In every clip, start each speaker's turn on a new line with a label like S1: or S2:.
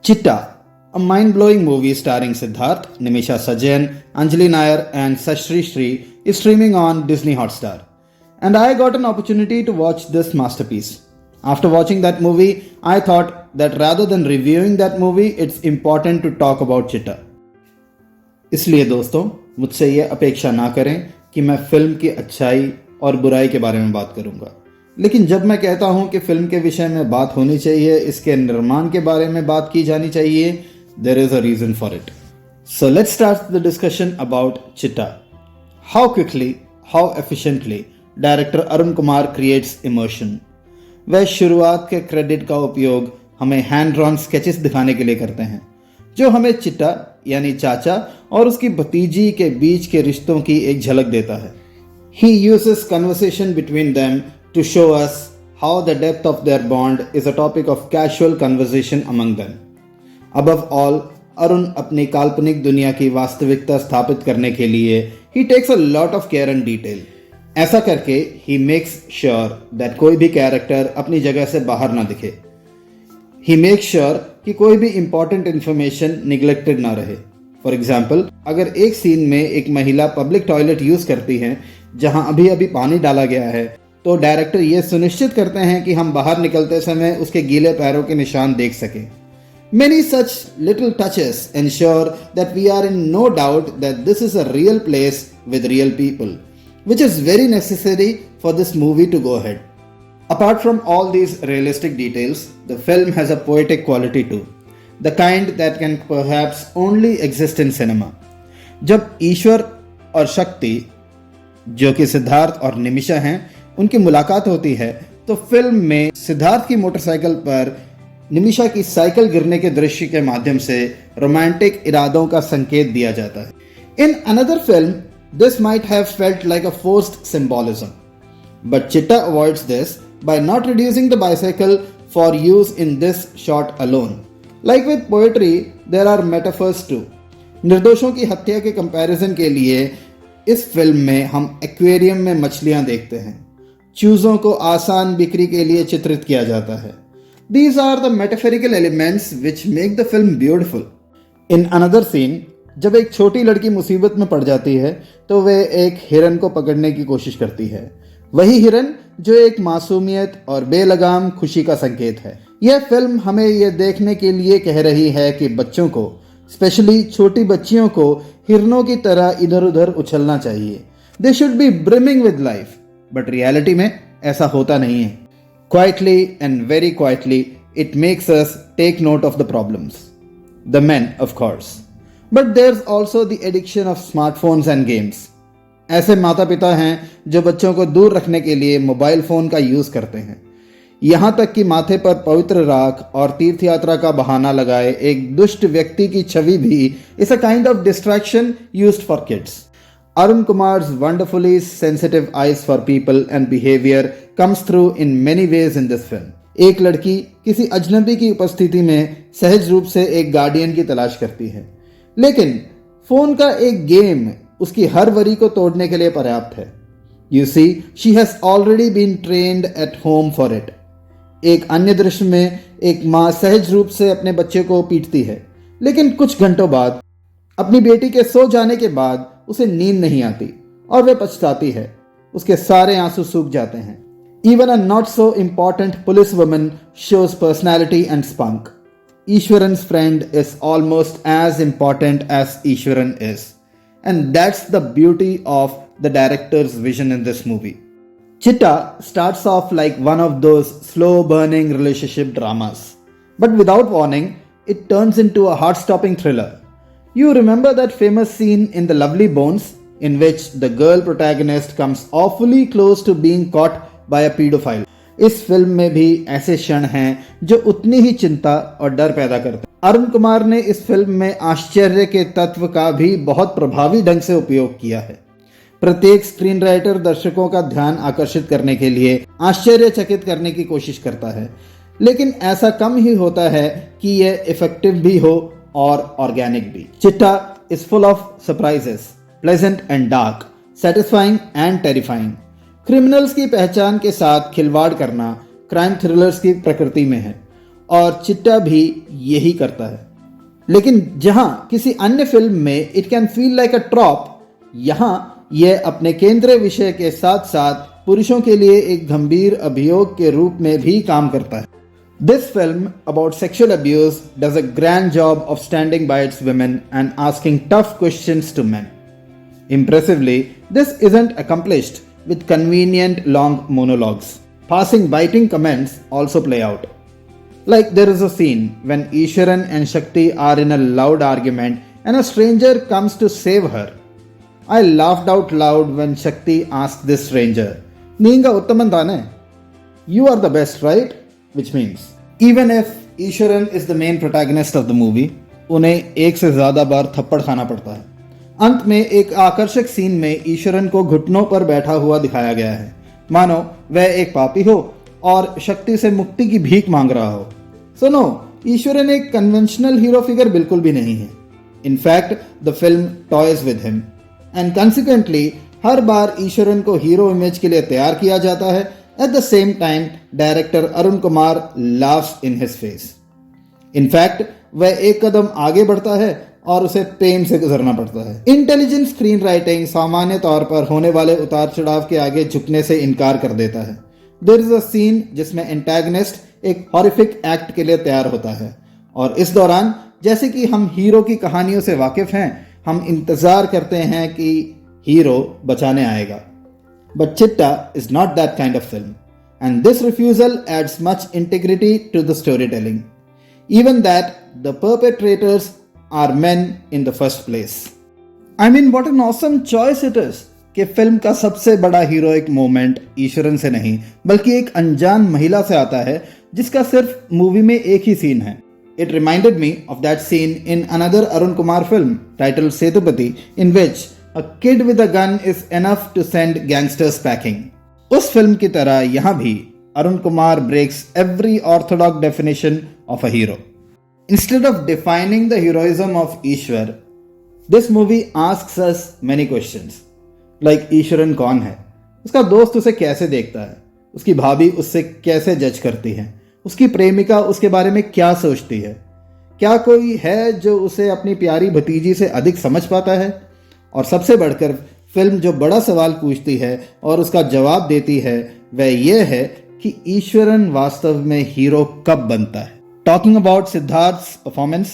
S1: Chitta, a mind-blowing movie starring Siddharth, Nimisha Sajan, Anjali Nair and Sashri Sri is streaming on Disney Hotstar. And I got an opportunity to watch this masterpiece. After watching that movie, I thought that rather than reviewing that movie, it's important to talk about Chitta. इसलिए दोस्तों मुझसे ये अपेक्षा ना करें कि मैं film की अच्छाई और बुराई के बारे में बात करूंगा, लेकिन जब मैं कहता हूं कि फिल्म के विषय में बात होनी चाहिए, इसके निर्माण के बारे में बात की जानी चाहिए, there is a reason for it. So let's start the discussion about Chitta. How quickly, how efficiently director Arun Kumar creates emotion. वह शुरुआत के क्रेडिट का उपयोग हमें हैंड ड्रॉन स्केचेस दिखाने के लिए करते हैं, जो हमें चिट्टा यानी चाचा और उसकी भतीजी के बीच के रिश्तों की एक झलक देता है. He uses conversation between them to show us how the depth of their bond is a topic of casual conversation among them. Above all, Arun अपनी काल्पनिक दुनिया की वास्तविकता स्थापित करने के लिए he takes a lot of care and detail. ऐसा करके he makes sure that कोई भी कैरेक्टर अपनी जगह से बाहर ना दिखे. He makes sure कि कोई भी इंपॉर्टेंट इंफॉर्मेशन निगलेक्टेड ना रहे. फॉर एग्जाम्पल, अगर एक सीन में एक महिला पब्लिक टॉयलेट यूज करती है जहां अभी अभी पानी डाला गया है, तो डायरेक्टर ये सुनिश्चित करते हैं कि हम बाहर निकलते समय उसके गीले पैरों के निशान देख सकें. Many such little touches ensure that we are in no doubt that this is a real place with real people, which is very necessary for this movie to go ahead. Apart from all these realistic details, the film has a poetic quality too, the kind that can perhaps only exist in cinema. जब ईश्वर और शक्ति, जो कि सिद्धार्थ और निमिषा हैं, उनकी मुलाकात होती है, तो फिल्म में सिद्धार्थ की मोटरसाइकिल पर निमिषा की साइकिल गिरने के दृश्य के माध्यम से रोमांटिक इरादों का संकेत दिया जाता है. In another film, this might have felt like a forced symbolism, but Chitta avoids this by not reducing the bicycle for use in this shot alone. Like with poetry, there are metaphors too. निर्दोषों की हत्या के comparison के लिए इस film में हम aquarium में मछलियां देखते हैं. चूजों को आसान बिक्री के लिए चित्रित किया जाता है. These are the metaphorical elements which make the film beautiful. In another scene, जब एक छोटी लड़की मुसीबत में पड़ जाती है, तो वह एक हिरन को पकड़ने की कोशिश करती है. वही हिरन जो एक मासूमियत और बेलगाम खुशी का संकेत है. यह फिल्म हमें यह देखने के लिए कह रही है कि बच्चों को, स्पेशली छोटी बच्चियों को, हिरनों की तरह इधर उधर उछलना चाहिए. They should be brimming with life. But reality में ऐसा होता नहीं है. Quietly and very quietly, it makes us take note of the problems. The men, of course. But there's also the addiction of smartphones and games. ऐसे माता पिता हैं जो बच्चों को दूर रखने के लिए मोबाइल फ़ोन का यूज़ करते हैं. यहाँ तक कि माथे पर पवित्र राख और तीर्थ यात्रा का बहाना लगाए एक दुष्ट व्यक्ति की छवि भी is a kind of distraction used for kids. Arun Kumar's wonderfully sensitive eyes for people and behavior comes through in many ways in this film. एक लड़की किसी अजनबी की उपस्थिति में सहज रूप से एक गार्डियन की तलाश करती है, लेकिन फोन का एक गेम उसकी हर वरी को तोड़ने के लिए पर्याप्त है. You see, she has already been trained at home for it. एक अन्य दृश्य में एक माँ सहज रूप से अपने बच्चे को पीटती है, लेकिन कुछ घंटों बाद अपनी बेटी के सो जाने के बाद उसे नींद नहीं आती और वह पछताती है. उसके सारे आंसू सूख जाते हैं. Even a not so important police woman shows personality and spunk. Ishwaran's friend is almost as important as Ishwaran is. And that's the beauty of the director's vision in this movie. Chitta starts off like one of those slow-burning relationship dramas. But without warning, it turns into a heart-stopping thriller. You remember that famous scene in The Lovely Bones in which the girl protagonist comes awfully close to being caught by a pedophile. इस film में भी ऐसे क्षण हैं जो उतनी ही चिंता और डर पैदा करते हैं. अरुण कुमार ने इस फिल्म में आश्चर्य के तत्व का भी बहुत प्रभावी ढंग से उपयोग किया है. प्रत्येक स्क्रीन राइटर दर्शकों का ध्यान आकर्षित करने के लिए आश्चर्यचकित करने की कोशिश करता है, लेकिन ऐसा कम ही होता है कि यह इफेक्टिव भी हो और ऑर्गेनिक भी. चिट्टा is full of surprises, pleasant and dark, satisfying and terrifying. Criminals की पहचान के साथ खिलवाड़ करना क्राइम थ्रिलर्स की प्रकृति में है, और चिट्टा भी यही करता है। लेकिन जहां किसी अन्य फिल्म में it can feel like a trope, यहां यह अपने केंद्रीय विषय के साथ साथ पुरुषों के लिए एक गंभीर अभियोग के रूप में भी काम करता है। This film about sexual abuse does a grand job of standing by its women and asking tough questions to men. Impressively, this isn't accomplished with convenient long monologues. Passing biting comments also play out. Like there is a scene when Ishwaran and Shakti are in a loud argument and a stranger comes to save her. I laughed out loud when Shakti asked this stranger, "Neenga uttaman thane? You are the best, right?" Which means, even if Ishwaran is the main protagonist of the movie, उन्हें एक से ज़्यादा बार थप्पड़ खाना पड़ता है। अंत में एक आकर्षक सीन में ईश्वरन को घुटनों पर बैठा हुआ दिखाया गया है, मानो वह एक पापी हो और शक्ति से मुक्ति की भीख मांग रहा हो। सो नो, ईश्वरन एक कन्वेंशनल हीरो फिगर बिल्कुल भी नहीं है। In fact the film toys with him and consequently हर बार ईश्वरन को हीरो इमेज के लिए तैयार किया जाता है। At the same time, director Arun Kumar laughs in his face. In fact, वह एक कदम आगे बढ़ता है और उसे पेन से गुजरना पड़ता है। इंटेलिजेंट स्क्रीन राइटिंग सामान्य तौर पर होने वाले उतार चढ़ाव के आगे झुकने से इनकार कर देता है। There is a scene जिसमें एंटेगनिस्ट एक हॉरिफिक एक्ट के लिए तैयार होता है और इस दौरान जैसे कि हम हीरो की कहानियों से वाकिफ हैं, हम इंतजार करते हैं कि हीरो बचाने आएगा। But Chitta is not that kind of film, and this refusal adds much integrity to the storytelling. Even that the perpetrators are men in the first place. I mean, what an awesome choice it is कि film का सबसे बड़ा heroic moment Eswaran से नहीं बल्कि एक अनजान महिला से आता है जिसका सिर्फ मूवी में एक ही सीन है। It reminded me of that scene in another Arun Kumar film titled Setupati, in which A kid with a gun is enough to send gangsters packing. उस फिल्म की तरह यहाँ भी Arun Kumar breaks every orthodox definition of a hero. Instead of defining the heroism of Ishwar, this movie asks us many questions. Like Eswaran कौन है? उसका दोस्त उसे कैसे देखता है? उसकी भाभी उससे कैसे जज करती है? उसकी प्रेमिका उसके बारे में क्या सोचती है? क्या कोई है जो उसे अपनी प्यारी भतीजी से अधिक समझ पाता है? और सबसे बढ़कर फिल्म जो बड़ा सवाल पूछती है और उसका जवाब देती है वह यह है कि ईश्वरन वास्तव में हीरो कब बनता है। Talking about Siddharth's performance,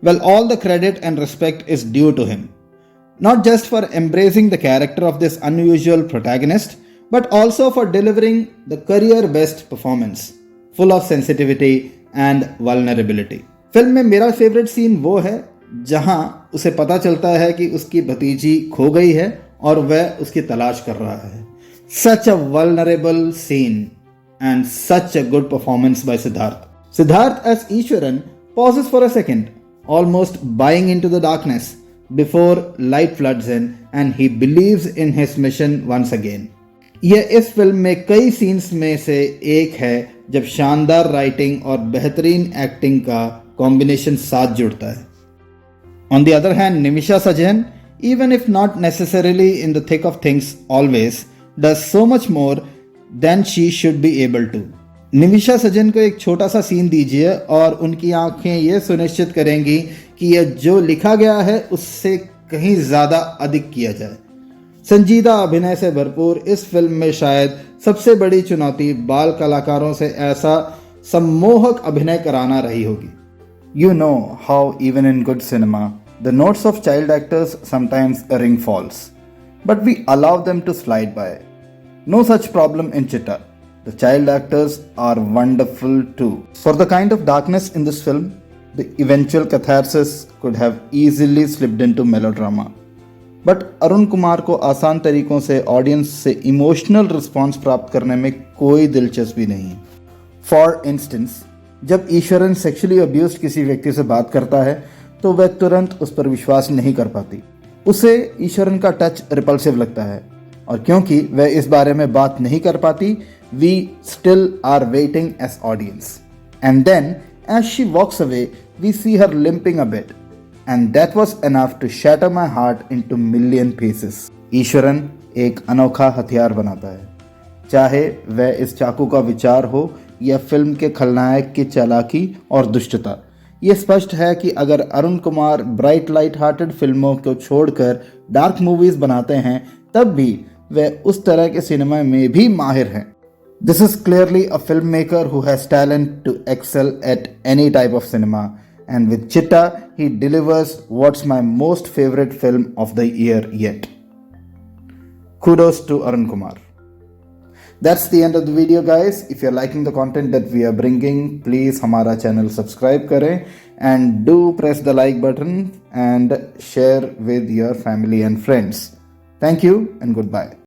S1: well all the credit and respect is due to him, not just for embracing the character of this unusual protagonist but also for delivering the career best performance full of sensitivity and vulnerability. Film में मेरा favourite scene वो है जहां उसे पता चलता है कि उसकी भतीजी खो गई है और वह उसकी तलाश कर रहा है। Such a vulnerable scene and such a good performance by Siddharth. Siddharth as Ishwaran pauses for a second, almost buying into the darkness before light floods in and he believes in his mission once again. यह इस film में कई scenes में से एक है जब शानदार राइटिंग और बेहतरीन एक्टिंग का कॉम्बिनेशन साथ जुड़ता है। On the other hand, Nimisha Sajan, even if not necessarily in the thick of things always, does so much more than she should be able to. Nimisha सजन को एक छोटा सा सीन दीजिए और उनकी आंखें ये सुनिश्चित करेंगी कि यह जो लिखा गया है उससे कहीं ज़्यादा अधिक किया जाए। संजीदा अभिनय से भरपूर इस फिल्म में शायद सबसे बड़ी चुनौती बाल कलाकारों से ऐसा सम्मोहक अभिनय कराना रही होगी। You know how even in good cinema, the notes of child actors sometimes ring false, but we allow them to slide by. No such problem in Chitta. The child actors are wonderful too. For the kind of darkness in this film, the eventual catharsis could have easily slipped into melodrama. But Arun Kumar को आसान तरीकों से audience से emotional response प्राप्त करने में कोई दिलचस्पी नहीं। फॉर इंस्टेंस, जब ईश्वरन सेक्सुअली अब्यूज्ड किसी व्यक्ति से बात करता है तो वह तुरंत उस पर विश्वास नहीं कर पाती। उसे ईश्वरन का टच रिपल्सिव लगता है और क्योंकि वह इस बारे में बात नहीं कर पाती, we still are waiting as audience. And then as she walks away we see her limping a bit and that was enough to shatter my heart into million pieces. Eshwaran एक अनोखा हथियार बनाता है, चाहे वह इस चाकू का विचार हो या फिल्म के खलनायक की चालाकी और दुष्टता। ये स्पष्ट है कि अगर Arun Kumar bright light hearted फिल्मों को छोड़कर डार्क मूवीज बनाते हैं तब भी वे उस तरह के सिनेमा में भी माहिर हैं। This is clearly a filmmaker who has talent to excel at any type of cinema, and with Chitta, he delivers what's my most favorite film of the year yet. Kudos to Arun Kumar. That's the end of the video, guys. If you're liking the content that we are bringing, please हमारा channel subscribe करें and do press the like button and share with your family and friends. Thank you and goodbye.